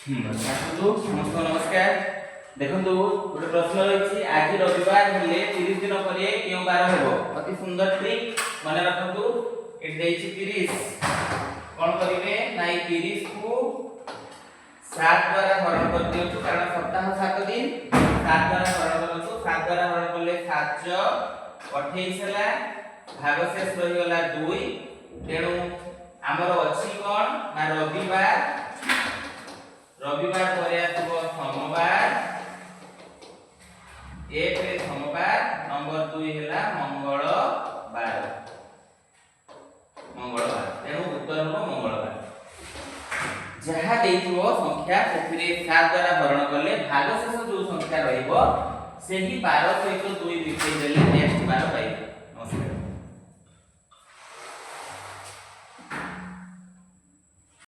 समस्त नमस्कार। देखो गोटे प्रश्न रही आज रविवार हेले 30 दिन पर क्यों बार हेबो अति सुंदर ट्रिक मन रखंतु। एट 30 कौन करिवे ना 30 को 7 द्वारा हरण कर दियो कारण सप्ताह 7 दिन 7 द्वारा हरण करतो 7 द्वारा हरण करले 7 28 हला भागशेष रही गला 2 तेणु हमर अछि कोन ना रविवार पर आसबो सोमवार एक रे सोमवार नंबर 2 हैला मंगलवार तेणु उत्तर हो मंगलवार जहा देइथिबो संख्या सेथिरे 7 द्वारा हरण करले भागशेष जो संख्या रहइबो सेही 12 सहित 2 मिसै देले नेक्स्ट 12 पाइबो।